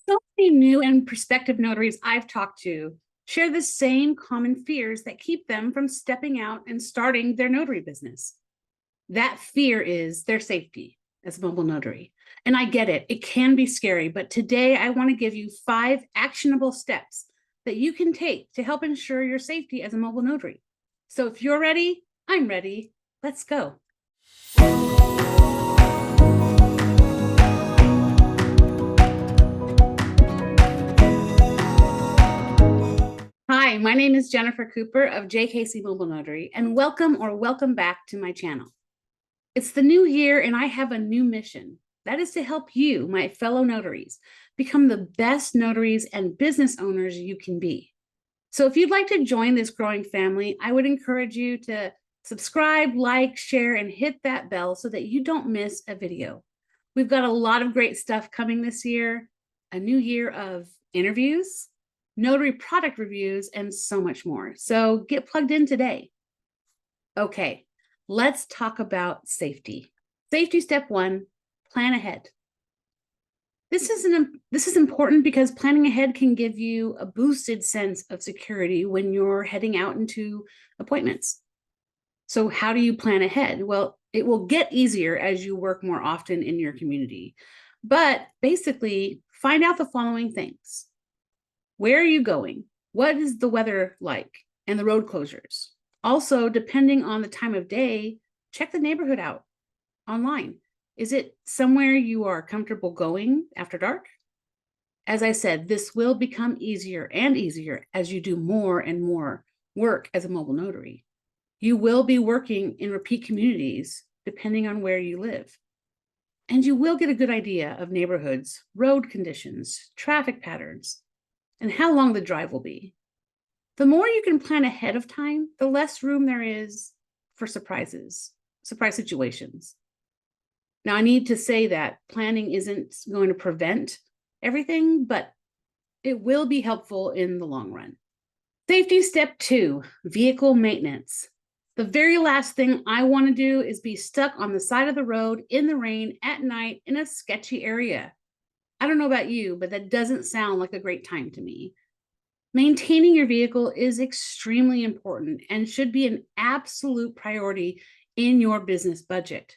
So many new and prospective notaries I've talked to share the same common fears that keep them from stepping out and starting their notary business. That fear is their safety as a mobile notary. And I get it, it can be scary, but today I want to give you 5 actionable steps that you can take to help ensure your safety as a mobile notary. So if you're ready, I'm ready. Let's go. Hi, my name is Jennifer Cooper of JKC Mobile Notary, and welcome back to my channel. It's the new year, and I have a new mission. That is to help you, my fellow notaries, become the best notaries and business owners you can be. So if you'd like to join this growing family, I would encourage you to subscribe, like, share, and hit that bell so that you don't miss a video. We've got a lot of great stuff coming this year, a new year of interviews, notary product reviews, and so much more. So get plugged in today. Okay, let's talk about safety. Safety step 1, plan ahead. This is important because planning ahead can give you a boosted sense of security when you're heading out into appointments. So how do you plan ahead? Well, it will get easier as you work more often in your community. But basically, find out the following things. Where are you going? What is the weather like? And the road closures. Also, depending on the time of day, check the neighborhood out online. Is it somewhere you are comfortable going after dark? As I said, this will become easier and easier as you do more and more work as a mobile notary. You will be working in repeat communities depending on where you live. And you will get a good idea of neighborhoods, road conditions, traffic patterns, and how long the drive will be. The more you can plan ahead of time, the less room there is for surprise situations. Now, I need to say that planning isn't going to prevent everything, but it will be helpful in the long run. Safety step 2, vehicle maintenance. The very last thing I want to do is be stuck on the side of the road in the rain at night in a sketchy area. I don't know about you, but that doesn't sound like a great time to me. Maintaining your vehicle is extremely important and should be an absolute priority in your business budget.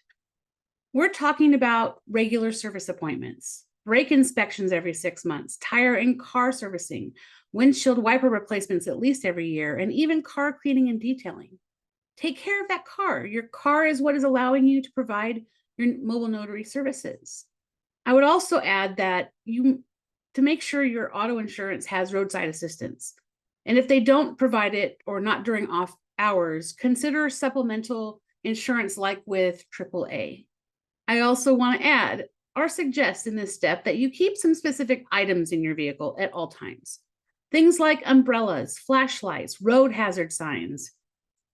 We're talking about regular service appointments, brake inspections every 6 months, tire and car servicing, windshield wiper replacements at least every year, and even car cleaning and detailing. Take care of that car. Your car is what is allowing you to provide your mobile notary services. I would also add that to make sure your auto insurance has roadside assistance. And if they don't provide it or not during off hours, consider supplemental insurance like with AAA. I also want to add or suggest in this step that you keep some specific items in your vehicle at all times. Things like umbrellas, flashlights, road hazard signs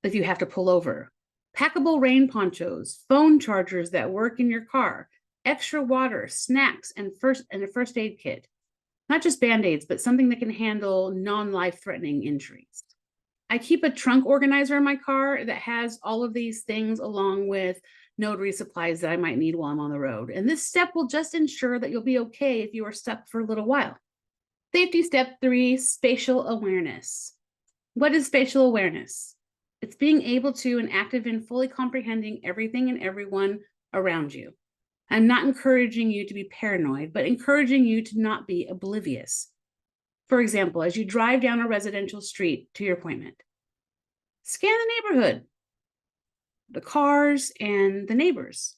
if you have to pull over, packable rain ponchos, phone chargers that work in your car, extra water, snacks, and a first aid kit. Not just Band-Aids, but something that can handle non-life-threatening injuries. I keep a trunk organizer in my car that has all of these things along with notary supplies that I might need while I'm on the road. And this step will just ensure that you'll be okay if you are stuck for a little while. Safety step 3, spatial awareness. What is spatial awareness? It's being able to and active in fully comprehending everything and everyone around you. I'm not encouraging you to be paranoid, but encouraging you to not be oblivious. For example, as you drive down a residential street to your appointment, scan the neighborhood, the cars, and the neighbors.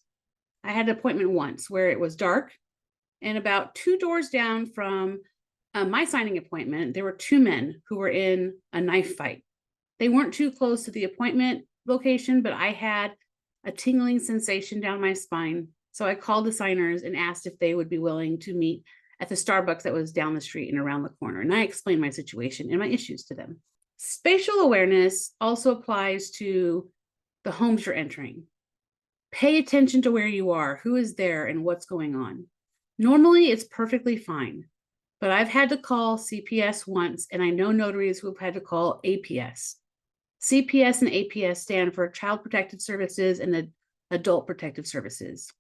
I had an appointment once where it was dark, and about 2 doors down from my signing appointment, there were 2 men who were in a knife fight. They weren't too close to the appointment location, but I had a tingling sensation down my spine. So I called the signers and asked if they would be willing to meet at the Starbucks that was down the street and around the corner. And I explained my situation and my issues to them. Spatial awareness also applies to the homes you're entering. Pay attention to where you are, who is there, and what's going on. Normally, it's perfectly fine, but I've had to call CPS once, and I know notaries who have had to call APS. CPS and APS stand for Child Protective Services and Adult Protective Services.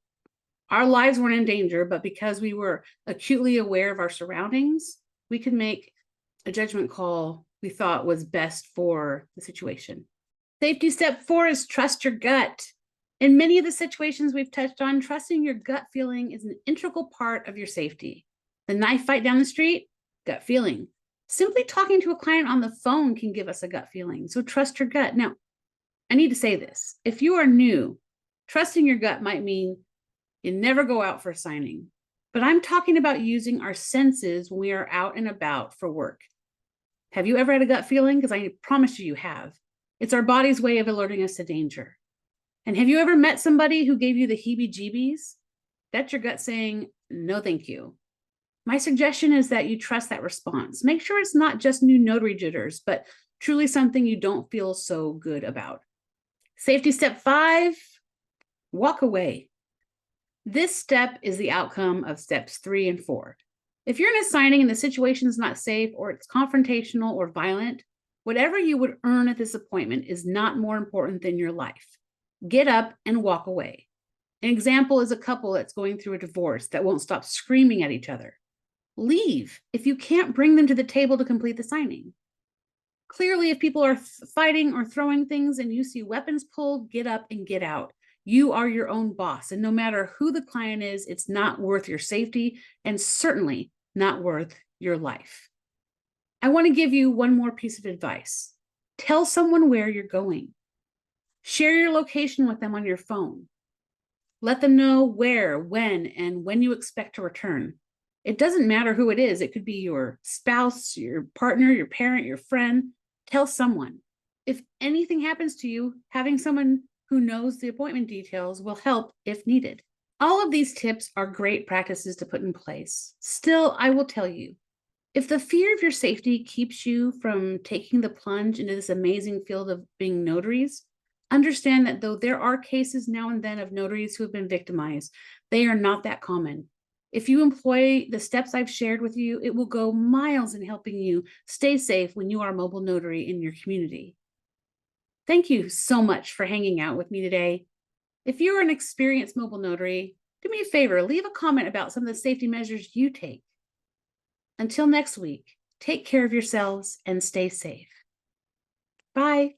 Our lives weren't in danger, but because we were acutely aware of our surroundings, we could make a judgment call we thought was best for the situation. Safety step 4 is trust your gut. In many of the situations we've touched on, trusting your gut feeling is an integral part of your safety. The knife fight down the street, gut feeling. Simply talking to a client on the phone can give us a gut feeling. So trust your gut. Now, I need to say this. If you are new, trusting your gut might mean you never go out for a signing. But I'm talking about using our senses when we are out and about for work. Have you ever had a gut feeling? Because I promise you have. It's our body's way of alerting us to danger. And have you ever met somebody who gave you the heebie-jeebies? That's your gut saying, no, thank you. My suggestion is that you trust that response. Make sure it's not just new notary jitters, but truly something you don't feel so good about. Safety step 5, walk away. This step is the outcome of steps 3 and 4. If you're in a signing and the situation is not safe or it's confrontational or violent, whatever you would earn at this appointment is not more important than your life. Get up and walk away. An example is a couple that's going through a divorce that won't stop screaming at each other. Leave if you can't bring them to the table to complete the signing. Clearly, if people are fighting or throwing things and you see weapons pulled, get up and get out. You are your own boss, and no matter who the client is, it's not worth your safety and certainly not worth your life. I want to give you one more piece of advice. Tell someone where you're going. Share your location with them on your phone. Let them know where, when, and when you expect to return. It doesn't matter who it is. It could be your spouse, your partner, your parent, your friend. Tell someone. If anything happens to you, having someone who knows the appointment details will help if needed. All of these tips are great practices to put in place. Still, I will tell you, if the fear of your safety keeps you from taking the plunge into this amazing field of being notaries, understand that though there are cases now and then of notaries who have been victimized, they are not that common. If you employ the steps I've shared with you, it will go miles in helping you stay safe when you are a mobile notary in your community. Thank you so much for hanging out with me today. If you're an experienced mobile notary, do me a favor, leave a comment about some of the safety measures you take. Until next week, take care of yourselves and stay safe. Bye.